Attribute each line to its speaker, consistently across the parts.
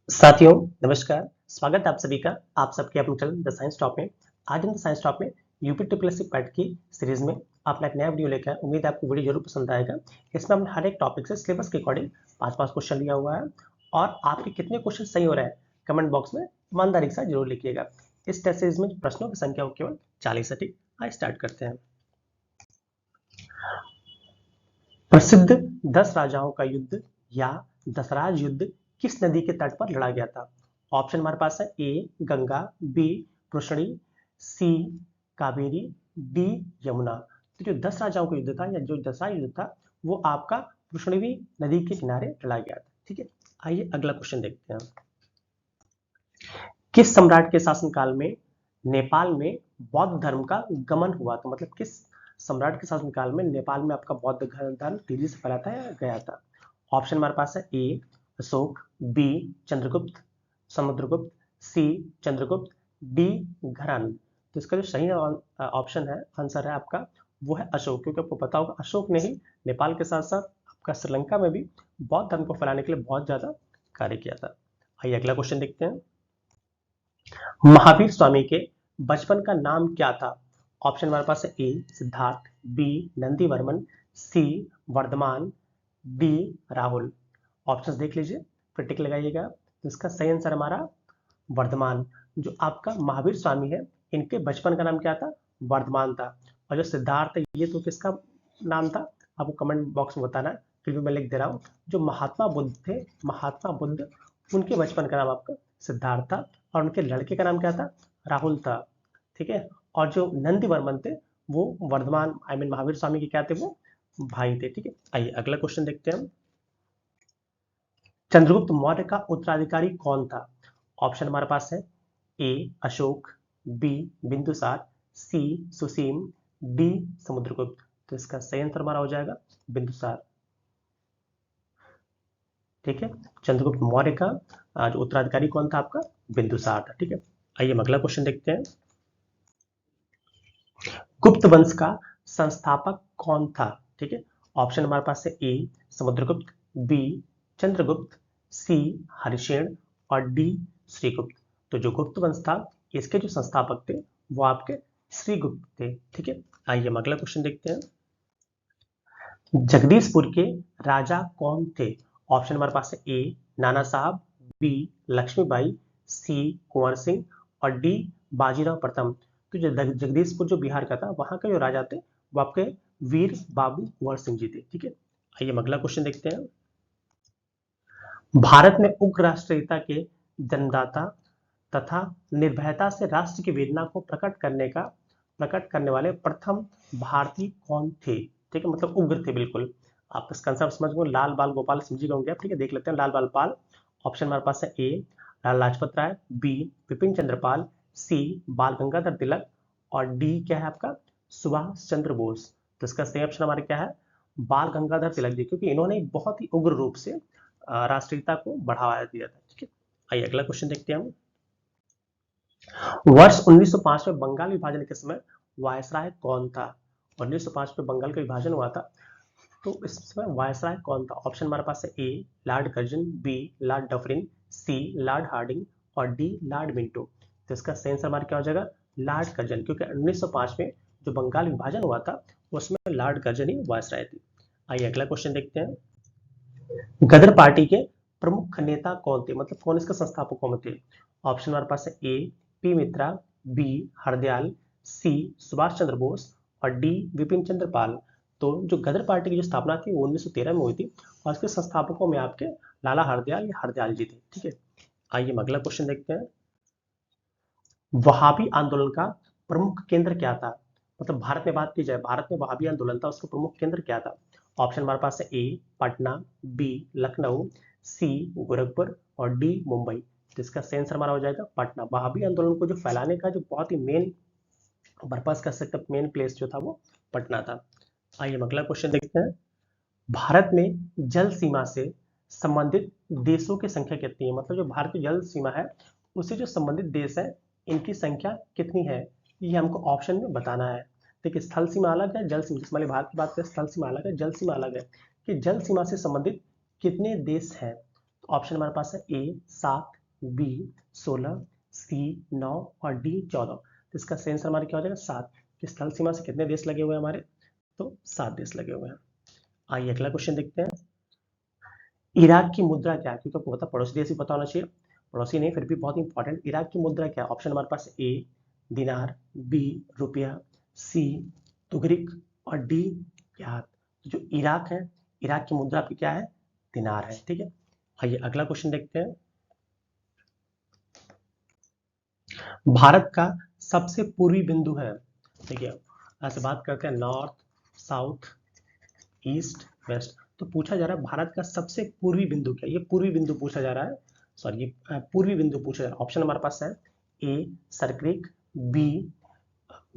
Speaker 1: साथियों नमस्कार। स्वागत है आप सभी का आप सबके अपने चैनल द साइंस टॉप में। आज हम द साइंस टॉप में यूपी ट्रिपल पैट की सीरीज में अपना एक नया वीडियो लेकर आए। उम्मीद है आपको वीडियो जरूर पसंद आएगा। इसमें हमने हर एक टॉपिक से सिलेबस के अकॉर्डिंग 5-5 क्वेश्चन लिया हुआ है और आपके कितने क्वेश्चन सही हो रहे हैं कमेंट बॉक्स में ईमानदारी के साथ जरूर लिखिएगा। इस टेस्ट सीरीज में प्रश्नों की संख्या केवल 40 है। ठीक, आइए स्टार्ट करते हैं। प्रसिद्ध 10 राजाओं का युद्ध या दशराज युद्ध किस नदी के तट पर लड़ा गया था? ऑप्शन हमारे पास है ए गंगा, बी कृष्णी, सी कावेरी, डी यमुना। तो जो 10 राजाओं का युद्ध था या जो दशराज युद्ध था वो आपका कृष्णवी नदी के किनारे लड़ा गया था। ठीक है, आइए अगला क्वेश्चन देखते हैं। किस सम्राट के शासनकाल में नेपाल में बौद्ध धर्म का गमन हुआ था? मतलब किस सम्राट के शासनकाल में नेपाल में आपका बौद्ध धर्म तेजी से फैलाता गया था? ऑप्शन हमारे पास है ए अशोक, बी चंद्रगुप्त समुद्रगुप्त, सी चंद्रगुप्त, डी घरान। तो इसका जो सही ऑप्शन है आंसर है आपका वो है अशोक, क्योंकि आपको पता होगा अशोक ने ही नेपाल के साथ साथ आपका श्रीलंका में भी बौद्ध धर्म को फैलाने के लिए बहुत ज्यादा कार्य किया था। आइए अगला क्वेश्चन देखते हैं। महावीर स्वामी के बचपन का नाम क्या था? ऑप्शन हमारे पास है ए सिद्धार्थ, बी नंदीवर्मन, सी वर्धमान, डी राहुल। ऑप्शंस देख लीजिए, फिर टिक लगाइएगा। तो इसका सही आंसर हमारा वर्धमान। जो आपका महावीर स्वामी है इनके बचपन का नाम क्या था? वर्धमान था। और जो सिद्धार्थ है ये तो किसका नाम था आपको कमेंट बॉक्स में बताना है, फिर भी मैं लिख दे रहा हूँ। जो महात्मा बुद्ध थे, महात्मा बुद्ध, उनके बचपन का नाम आपका सिद्धार्थ था और उनके लड़के का नाम क्या था? राहुल था। ठीक है, और जो नंदी वर्मन थे वो वर्धमान महावीर स्वामी के क्या थे? वो भाई थे। ठीक है, आइए अगला क्वेश्चन देखते हैं हम। चंद्रगुप्त मौर्य का उत्तराधिकारी कौन था? ऑप्शन हमारे पास है ए अशोक, बी बिंदुसार, सी सुसीम, डी समुद्रगुप्त। तो इसका सही आंसर हमारा हो जाएगा बिंदुसार। ठीक है, चंद्रगुप्त मौर्य का जो उत्तराधिकारी कौन था आपका? बिंदुसार था। ठीक है, आइए हम अगला क्वेश्चन देखते हैं। गुप्त वंश का संस्थापक कौन था? ठीक है, ऑप्शन हमारे पास है ए समुद्रगुप्त, बी चंद्रगुप्त, सी हरिशेन और डी श्रीगुप्त। तो जो गुप्त वंश था इसके जो संस्थापक थे वो आपके श्रीगुप्त थे। ठीक है, आइए हम अगला क्वेश्चन देखते हैं। जगदीशपुर के राजा कौन थे? ऑप्शन हमारे पास है ए नाना साहब, बी लक्ष्मीबाई, सी कुंवर सिंह और डी बाजीराव प्रथम। तो जो जगदीशपुर जो बिहार का था वहां के जो राजा थे वो आपके वीर बाबू कुंवर सिंह जी थे। ठीक है, आइए हम अगला क्वेश्चन देखते हैं। भारत में उग्र राष्ट्रीयता के जन्मदाता तथा निर्भयता से राष्ट्र की वेदना को प्रकट करने वाले प्रथम भारतीय कौन थे? ठीक है, मतलब उग्र थे बिल्कुल। आप इस कंसेप्ट समझ गए। लाल बाल गोपाल सिंह जी का होंगे। ठीक है, देख लेते हैं। लाल बाल पाल। ऑप्शन हमारे पास है ए लाल लाजपत राय, बी विपिन चंद्र पाल, सी बाल गंगाधर तिलक और डी क्या है आपका? सुभाष चंद्र बोस। तो इसका सही ऑप्शन हमारे क्या है? बाल गंगाधर तिलक जी, क्योंकि इन्होंने बहुत ही उग्र रूप से राष्ट्रीयता को बढ़ावा दिया था। ठीक है, आइए अगला क्वेश्चन देखते हैं हम। वर्ष 1905 में बंगाल विभाजन के समय वायसराय कौन था? 1905 में बंगाल का विभाजन हुआ था तो इस समय वायसराय कौन था? ऑप्शन हमारे पास है A lord Curzon, B lord Dufferin, C lord Hardinge और डी लॉर्ड मिंटो। तो इसका सही आंसर हमारा क्या हो जाएगा? लॉर्ड कर्जन, क्योंकि 1905 में जो बंगाल विभाजन हुआ था उसमें लॉर्ड कर्जन ही वायसराय थी। आइए अगला क्वेश्चन देखते हैं। गदर पार्टी के प्रमुख नेता कौन थे? मतलब कौन इसके संस्थापक कौन थे? ऑप्शन हमारे पास है A P Mitra, B Hardayal, C Subhash Chandra Bose और डी विपिन चंद्र पाल। तो जो गदर पार्टी की जो स्थापना थी वो 1913 में हुई थी और इसके संस्थापकों में आपके लाला हरदयाल या हरदयाल जी थे। ठीक है, आइए हम अगला क्वेश्चन देखते हैं। वहाबी आंदोलन का प्रमुख केंद्र क्या था? मतलब भारत में बात की जाए, भारत में वहाबी आंदोलन था, उसका प्रमुख केंद्र क्या था? ऑप्शन हमारे पास है ए पटना, बी लखनऊ, सी गोरखपुर और डी मुंबई। तो इसका सही आंसर हमारा हो जाएगा पटना। वहाबी आंदोलन को जो फैलाने का जो बहुत ही मेन पर्पस का सेटअप, मेन प्लेस जो था वो पटना था। आइए हम अगला क्वेश्चन देखते हैं। भारत में जल सीमा से संबंधित देशों की संख्या कितनी है? मतलब जो भारत की जल सीमा है उससे जो संबंधित देश है इनकी संख्या कितनी है, ये हमको ऑप्शन में बताना है। देखिए, स्थल सीमा अलग है, जल सीमा, जिस मान भारत की बात करें स्थल सीमा अलग है, जल सीमा अलग है। कि जल सीमा से संबंधित कितने देश हैं? ऑप्शन हमारे पास है ए 7, बी 16, सी 9 और डी 14। तो इसका सही आंसर हमारा क्या हो जाएगा 7। इस थल सीमा से कितने देश लगे हुए हैं हमारे, तो 7 देश लगे हुए हैं। आइए अगला क्वेश्चन देखते हैं। इराक की मुद्रा क्या है, क्योंकि आपको पता पड़ोसी देश ही पता होना चाहिए, पड़ोसी नहीं फिर भी बहुत इंपॉर्टेंट। इराक की मुद्रा क्या है, ऑप्शन हमारे पास ए दिनार, बी रुपया, सी तुगरिक और डी यात। जो इराक है, इराक की मुद्रा क्या है, दिनार है। ठीक है, आइए अगला क्वेश्चन देखते हैं। भारत का सबसे पूर्वी बिंदु है, देखिए ऐसे बात करते हैं नॉर्थ, साउथ, ईस्ट, वेस्ट। तो पूछा जा रहा है भारत का सबसे पूर्वी बिंदु क्या है, ये पूर्वी बिंदु पूछा जा रहा है, सॉरी ये पूर्वी बिंदु पूछा जा रहा है। ऑप्शन हमारे पास है A Sir Creek, B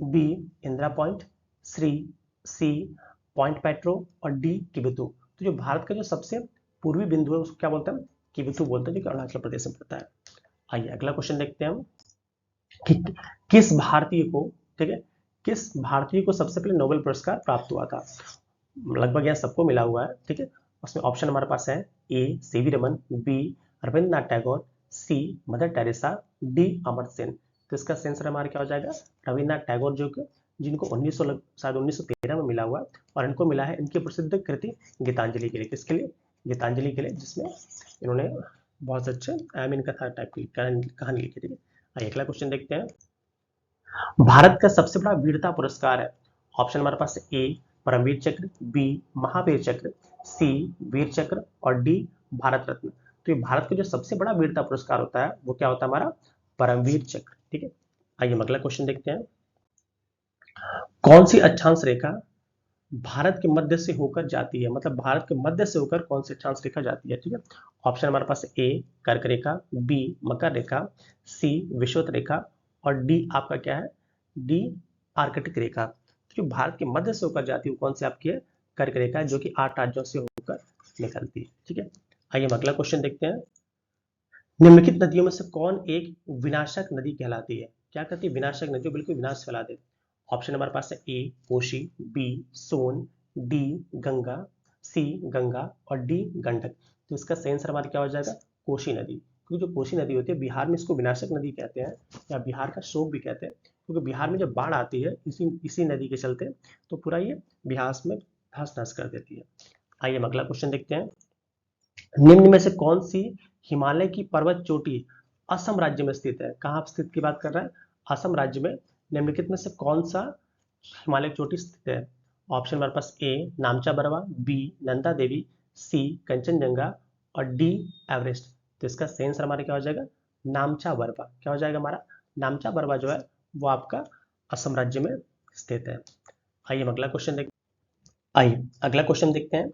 Speaker 1: B Indira point, C point Pedro और डी किबिथु। तो जो भारत का जो सबसे पूर्वी बिंदु है उसको क्या बोलते हैं, किबिथु बोलते हैं, जो कि अरुणाचल प्रदेश में पड़ता है। आइए अगला क्वेश्चन देखते हैं हम कि किस भारतीय को, ठीक है, किस भारतीय को सबसे पहले नोबेल पुरस्कार प्राप्त हुआ था। लगभग यह सबको मिला हुआ है। ठीक है, उसमें ऑप्शन हमारे पास है A CV Raman, B Rabindranath Tagore, C Mother Teresa, D Amartya Sen. तो इसका सेंसर हमारा क्या हो जाएगा, रविंद्रनाथ टैगोर, जो कि जिनको 1900 शायद 1913 में मिला हुआ, और इनको मिला है इनकी प्रसिद्ध कृति गीतांजलि के लिए। किसके लिए, गीतांजलि के लिए, जिसमें इन्होंने बहुत अच्छे आमीन कथा टाइप की कहानी लिखी थी। आइए अगला क्वेश्चन देखते हैं। भारत का सबसे बड़ा वीरता पुरस्कार है, ऑप्शन हमारे पास ए परमवीर चक्र, बी महावीर चक्र, सी वीर चक्र और डी भारत रत्न। तो ये भारत का जो सबसे बड़ा वीरता पुरस्कार होता है वो क्या होता है हमारा, परमवीर चक्र। ठीक है, आइए हम अगला क्वेश्चन देखते हैं। कौन सी अक्षांश रेखा भारत के मध्य से होकर जाती है, मतलब भारत के मध्य से होकर कौन सी अक्षांश रेखा जाती है। ठीक है, ऑप्शन हमारे पास ए कर्क रेखा, बी मकर रेखा, सी विषुवत रेखा और डी आपका क्या है, डी आर्कटिक रेखा। तो जो भारत के मध्य से होकर जाती है वो कौन सी आपकी है, कर्क रेखा, जो कि 8 राज्यों से होकर निकलती है। ठीक है, आइए हम अगला क्वेश्चन देखते हैं। निम्नलिखित नदियों में से कौन एक विनाशक नदी कहलाती है, क्या कहती है, विनाशक नदी जो बिल्कुल विनाश फैला दे। ऑप्शन हमारे पास है ए कोशी, बी सोन, डी गंगा, सी गंगा और डी गंडक। तो इसका सही आंसर हमारा क्या हो जाएगा, कोशी नदी। क्योंकि जो कोशी नदी होती है बिहार में इसको विनाशक नदी कहते हैं, या बिहार का शोक भी कहते हैं, क्योंकि बिहार में जब बाढ़ आती है इसी नदी के चलते, तो पूरा ये बिहार में धस नस कर देती है। आइए हम अगला क्वेश्चन देखते हैं। निम्न में से कौन सी हिमालय की पर्वत चोटी असम राज्य में स्थित है, कहाँ स्थित की बात कर रहा है, असम राज्य में। निम्नलिखित में से कौन सा हिमालय चोटी स्थित है। ऑप्शन हमारे पास ए नामचा बरवा, बी नंदा देवी, सी कंचनजंगा और डी एवरेस्ट। तो इसका सही आंसर हमारा क्या हो जाएगा, नामचा बरवा। क्या हो जाएगा हमारा, नामचा बरवा जो है वो आपका असम राज्य में स्थित है। आइए हम अगला क्वेश्चन देखते हैं। आइए अगला क्वेश्चन देखते हैं।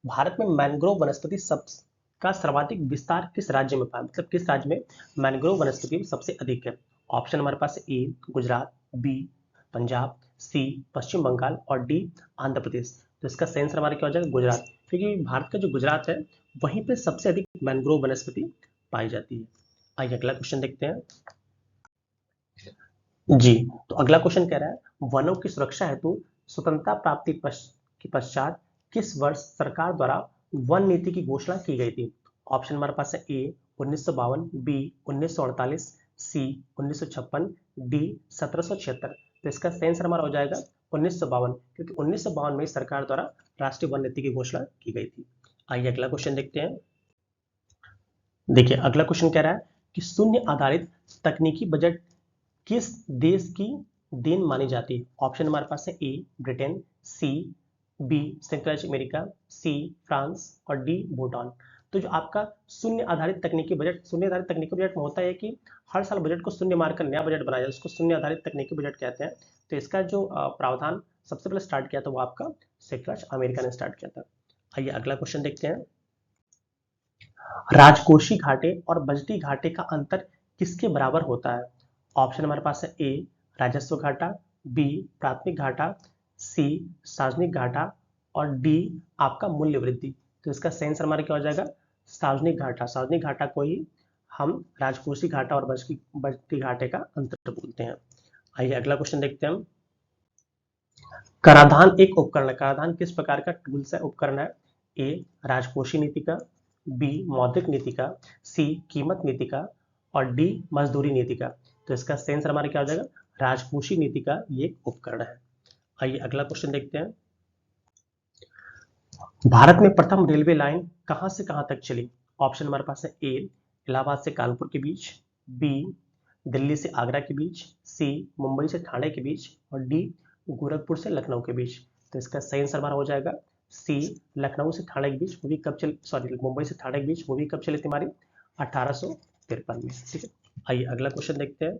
Speaker 1: भारत में मैंग्रोव वनस्पति सब का सर्वाधिक विस्तार किस राज्य में पाया, मतलब किस राज्य में मैंग्रोव वनस्पति सबसे अधिक है। ऑप्शन हमारे पास ए गुजरात, बी पंजाब, सी पश्चिम बंगाल और डी आंध्र प्रदेश। तो इसका सही आंसर हमारा क्या हो जाएगा, गुजरात, क्योंकि भारत का जो गुजरात है वहीं पे सबसे अधिक मैंग्रोव वनस्पति पाई जाती है। आइए अगला क्वेश्चन देखते हैं। जी, तो अगला क्वेश्चन कह रहा है वनों की सुरक्षा हेतु स्वतंत्रता प्राप्ति के पश्चात किस वर्ष सरकार द्वारा वन नीति की घोषणा की गई थी। ऑप्शन हमारे पास है ए 1952, बी 1948, सी 1956, डी 1776। तो इसका सही आंसर हमारा हो जाएगा 1952, क्योंकि 1952 में सरकार द्वारा राष्ट्रीय वन नीति की घोषणा की गई थी। आइए अगला क्वेश्चन देखते हैं। देखिए अगला क्वेश्चन कह रहा है कि शून्य आधारित तकनीकी बजट किस देश की देन मानी जाती है। ऑप्शन हमारे पास है ए ब्रिटेन, सी बी संयुक्त राज्य अमेरिका, सी फ्रांस और डी भूटान। तो जो आपका शून्य आधारित तकनीकी बजट, शून्य आधारित तकनीकी बजट में होता है कि हर साल बजट को शून्य मारकर नया बजट बनाया जाए, उसको शून्य आधारित तकनीकी बजट कहते हैं। तो इसका जो प्रावधान सबसे पहले स्टार्ट किया था वो आपका संयुक्त राज्य अमेरिका ने स्टार्ट किया था। आइए अगला क्वेश्चन देखते हैं। राजकोषीय घाटे और बजटीय घाटे का अंतर किसके बराबर होता है। ऑप्शन हमारे पास है ए राजस्व घाटा, बी प्राथमिक घाटा, सी सार्वजनिक घाटा और डी आपका मूल्य वृद्धि। तो इसका सही आंसर हमारा क्या हो जाएगा, सार्वजनिक घाटा। सार्वजनिक घाटा को ही हम राजकोषीय घाटा और बजटीय घाटे का अंतर बोलते हैं। आइए अगला क्वेश्चन देखते हैं हम। कराधान एक उपकरण है, कराधान किस प्रकार का टूल्स है, उपकरण है। ए राजकोषीय नीति का, बी मौद्रिक नीति का, सी कीमत नीति का और डी मजदूरी नीति का। तो इसका सही आंसर हमारा क्या हो जाएगा, राजकोषीय नीति का ये एक उपकरण है। आइए अगला क्वेश्चन देखते हैं। भारत में प्रथम रेलवे लाइन कहां से कहां तक चली? ऑप्शन हमारे पास है ए इलाहाबाद से कानपुर के बीच, बी दिल्ली से आगरा के बीच, सी मुंबई से ठाणे के बीच और डी गोरखपुर से लखनऊ के बीच। तो इसका सही आंसर हमारा हो जाएगा सी लखनऊ से ठाणे के बीच। वो भी कब चली, सॉरी मुंबई से ठाणे के बीच, वो भी कब चली थी हमारी 1853 में। ठीक है, आइए अगला क्वेश्चन देखते हैं।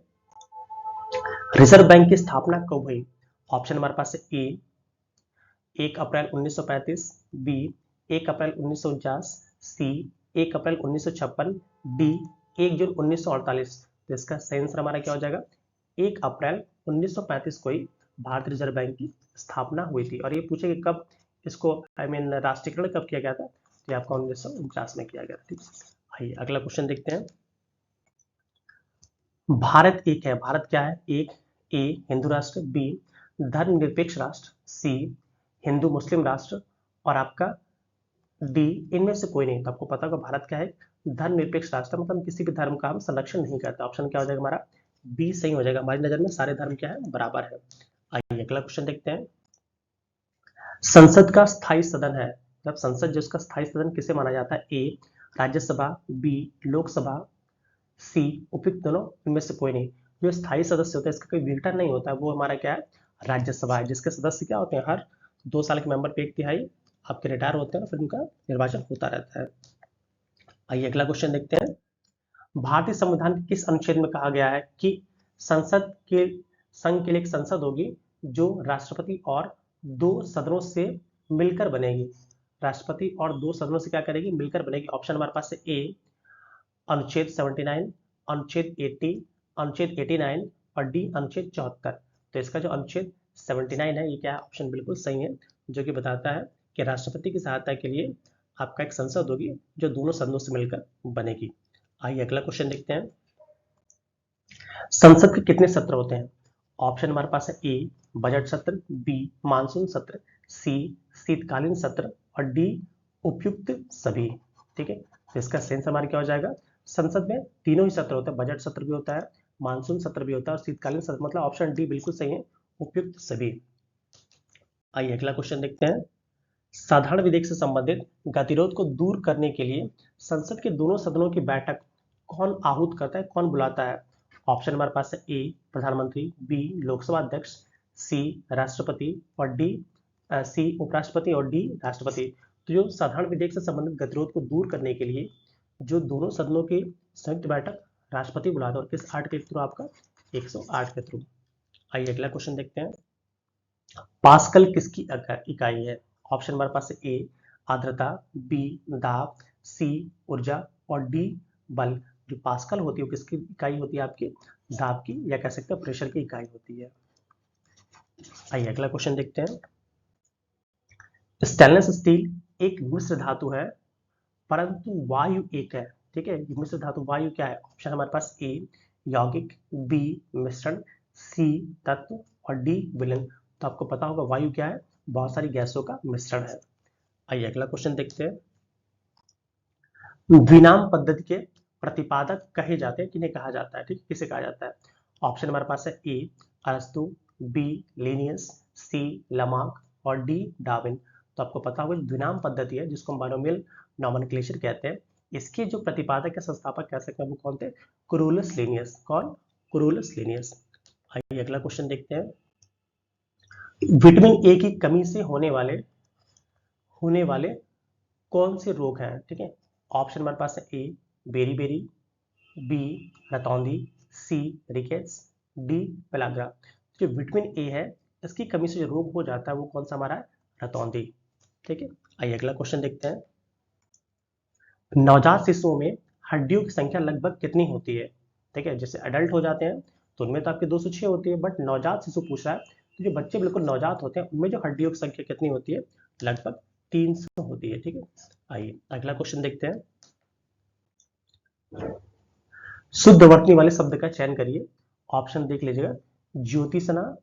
Speaker 1: रिजर्व बैंक की स्थापना कब हुई? ऑप्शन हमारे पास है ए 1 अप्रैल 1935, बी 1 अप्रैल 1949, सी 1 अप्रैल 1956, डी 1 जून 1948। तो इसका सही आंसर हमारा क्या हो जाएगा, 1 अप्रैल 1935 को ही भारतीय रिजर्व बैंक की स्थापना हुई थी। और ये पूछे कि कब इसको राष्ट्रीयकरण कब किया गया था? तो ये आपका 1949 में किया गया था। ठीक है, आइए अगला क्वेश्चन देखते हैं। भारत एक है, भारत क्या है? एक, ए हिंदू राष्ट्र, बी धर्मनिरपेक्ष राष्ट्र, सी हिंदू मुस्लिम राष्ट्र और आपका डी इनमें से कोई नहीं। तो आपको पता होगा भारत क्या है, धर्मनिरपेक्ष राष्ट्र, मतलब किसी भी धर्म का हम संरक्षण नहीं करते। ऑप्शन क्या हो जाएगा हमारा, बी सही हो जाएगा। हमारी नजर में सारे धर्म क्या है, बराबर है। आइए अगला क्वेश्चन देखते हैं। संसद का स्थायी सदन है, मतलब संसद जिसका स्थायी सदन किसे माना जाता है? ए राज्यसभा, बी लोकसभा, सी उपयुक्त दोनों, इनमें से कोई नहीं। जो स्थायी सदस्य होता है इसका कोई विघटन नहीं होता है, वो हमारा क्या है, राज्यसभा है, जिसके सदस्य क्या होते हैं, हर 2 साल के मेंबर पे 1/3 आपके रिटायर होते हैं, फिर उनका निर्वाचन होता रहता है। आइए अगला क्वेश्चन देखते हैं। भारतीय संविधान के किस अनुच्छेद में कहा गया है कि संसद के संघ के लिए एक संसद होगी जो राष्ट्रपति और 2 सदनों से मिलकर बनेगी? राष्ट्रपति और 2 सदनों से क्या करेगी, मिलकर बनेगी। ऑप्शन हमारे पास है ए अनुच्छेद 79, अनुच्छेद 80, अनुच्छेद 89 और डी अनुच्छेद 74। तो इसका जो अनुच्छेद 79 है ये क्या है, ऑप्शन बिल्कुल सही है, जो कि बताता है कि राष्ट्रपति की सहायता के लिए आपका एक संसद होगी जो दोनों सदनों से मिलकर बनेगी। आइए अगला क्वेश्चन देखते हैं। संसद के कितने सत्र होते हैं? ऑप्शन हमारे पास है ए बजट सत्र, बी मानसून सत्र, सी शीतकालीन सत्र और डी उपयुक्त सभी। ठीक है, तो इसका सेंस हमारा क्या हो जाएगा, संसद में तीनों ही सत्र होते हैं, बजट सत्र भी होता है, मानसून सत्र भी होता है और शीतकालीन सत्र, मतलब ऑप्शन डी बिल्कुल सही है, उपयुक्त सभी। आइए अगला क्वेश्चन देखते हैं। साधारण विधेयक से संबंधित गतिरोध को दूर करने के लिए संसद के दोनों सदनों की बैठक कौन आहूत करता है, कौन बुलाता है? ऑप्शन हमारे पास है ए प्रधानमंत्री, बी लोकसभा अध्यक्ष, सी राष्ट्रपति और डी सी उपराष्ट्रपति और डी राष्ट्रपति। तो जो साधारण विधेयक से संबंधित गतिरोध को दूर करने के लिए जो दोनों सदनों की संयुक्त बैठक राष्ट्रपति बुलाता है, और किस आर्टिकल के थ्रू, आपका 108 के थ्रू। आइए अगला क्वेश्चन देखते हैं। पास्कल किसकी इकाई है? ऑप्शन हमारे पास है ए आर्द्रता, बी दाब, सी ऊर्जा और डी बल। जो पास्कल होती है वो किसकी इकाई होती है, आपकी दाब की, या कह सकते हैं प्रेशर की इकाई होती है। आइए अगला क्वेश्चन देखते हैं। स्टेनलेस स्टील एक मिश्र धातु है परंतु वायु एक है। ठीक है, मिश्र धातु वायु क्या है? ऑप्शन हमारे पास ए यौगिक, बी मिश्रण, सी तत्व और डी विलयन। तो आपको पता होगा वायु क्या है, बहुत सारी गैसों का मिश्रण है। आइए अगला क्वेश्चन देखते हैं। विनाम पद्धति के प्रतिपादक कहे जाते हैं, किन्हें कहा जाता है? ठीक, किसे कहा जाता है? ऑप्शन हमारे पास है ए अरस्तु, बी लीनियस, सी लमार्क और डी डार्विन। तो आपको पता होगा द्विनाम पद्धति है जिसको हम बायनोमियल नोमेनक्लेचर कहते हैं, इसके जो प्रतिपादक या संस्थापक कह सकते हैं वो कौन थे, कुरोलस लीनियस। कौन? कुरोलस लीनियस। आइए अगला क्वेश्चन देखते हैं। विटामिन ए की कमी से होने वाले कौन से रोग हैं? ठीक है, ऑप्शन हमारे पास है ए बेरी, बी रतौंधी, सी रिकेट्स, डी पेलाग्रा। जो विटामिन ए है इसकी कमी से जो रोग हो जाता है वो कौन सा हमारा है, रतौंधी। ठीक है, आइए अगला क्वेश्चन देखते हैं। नवजात शिशुओं में हड्डियों की संख्या लगभग कितनी होती है? ठीक है, जैसे अडल्ट हो जाते हैं तो उनमें तो आपके 206 होती है, बट नवजात शिशु पूछ रहा है तो जो बच्चे बिल्कुल नवजात होते हैं उनमें जो हड्डियों की संख्या कितनी होती है, लगभग 300 होती है। ठीक है, आइए अगला क्वेश्चन देखते हैं। शुद्ध वर्तनी वाले शब्द का चयन करिए। ऑप्शन देख लीजिएगा, ज्योतिषना,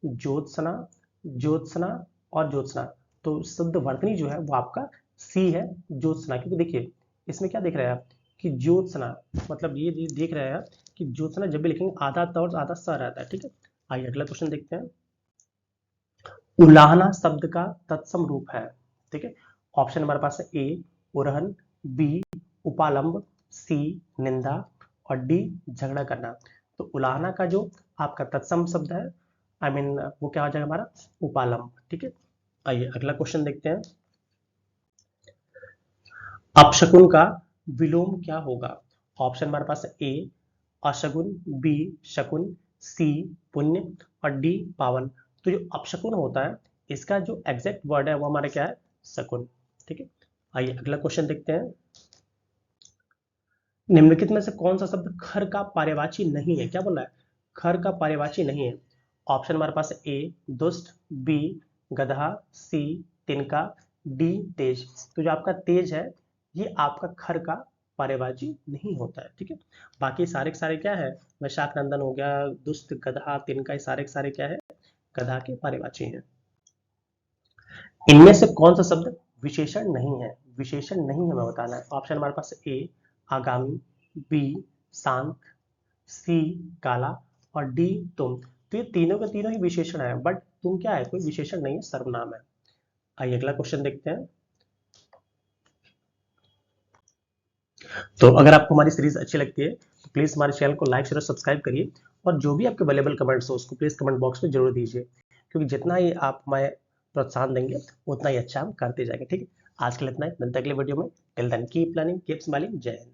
Speaker 1: ज्योत्सना, ज्योत्सना और ज्योत्सना। तो शुद्ध वर्तनी जो है वो आपका सी है, ज्योत्सना। क्योंकि देखिए इसमें क्या देख रहे हैं आप कि ज्योत्सना, मतलब ये देख रहे हैं आप कि ज्योत्सना जब भी लिखेंगे आधा त और आधा स रहता है, ठीक है। आइए अगला क्वेश्चन देखते हैं। उलाहना शब्द का तत्सम रूप है, ठीक है। ऑप्शन हमारे पास है ए उरहन, बी उपालंब, सी निंदा और डी झगड़ा करना। तो उलाहना का जो आपका तत्सम शब्द है, आई मीन वो क्या हो जाएगा हमारा उपालंब, ठीक है। आइए अगला क्वेश्चन देखते हैं। अपशकुन का विलोम क्या होगा? ऑप्शन हमारे पास है ए अशगुन, बी शकुन, सी पुण्य और डी पावन। तो जो अपशकुन होता है इसका जो एग्जैक्ट वर्ड है वो हमारा क्या है शकुन, ठीक है। आइए अगला क्वेश्चन देखते हैं। निम्नलिखित में से कौन सा शब्द खर का पर्यायवाची नहीं है? क्या बोल रहा है? खर का पर्यायवाची नहीं है। ऑप्शन हमारे पास है ए दुष्ट, बी गधा, सी तिनका, डी तेज। तो जो आपका तेज है ये आपका खर का पर्यायवाची नहीं होता है, ठीक है। बाकी सारे के सारे क्या है, वैशाख नंदन हो गया, दुष्ट गधा तिनका, ये सारे के सारे क्या है गधा के पर्यायवाची हैं। इनमें से कौन सा शब्द विशेषण नहीं है? विशेषण नहीं हमें बताना है। ऑप्शन हमारे पास है ए आगामी, बी शांत, सी काला और डी तुम। तो ये तीनों के तीनों ही विशेषण है, बट तुम क्या है कोई विशेषण नहीं है, सर्वनाम है। आइए अगला क्वेश्चन देखते हैं। तो अगर आपको हमारी सीरीज अच्छी लगती है तो प्लीज हमारे चैनल को लाइक शेयर और सब्सक्राइब करिए, और जो भी आपके अवेलेबल कमेंट्स हो उसको प्लीज कमेंट बॉक्स में जरूर दीजिए, क्योंकि जितना ही आप हमें प्रोत्साहन देंगे उतना ही अच्छा हम करते जाएंगे, ठीक है। आज के लिए इतना ही, मिलते हैं अगले वीडियो में। Till then keep learning keep smiling, जय हिंद।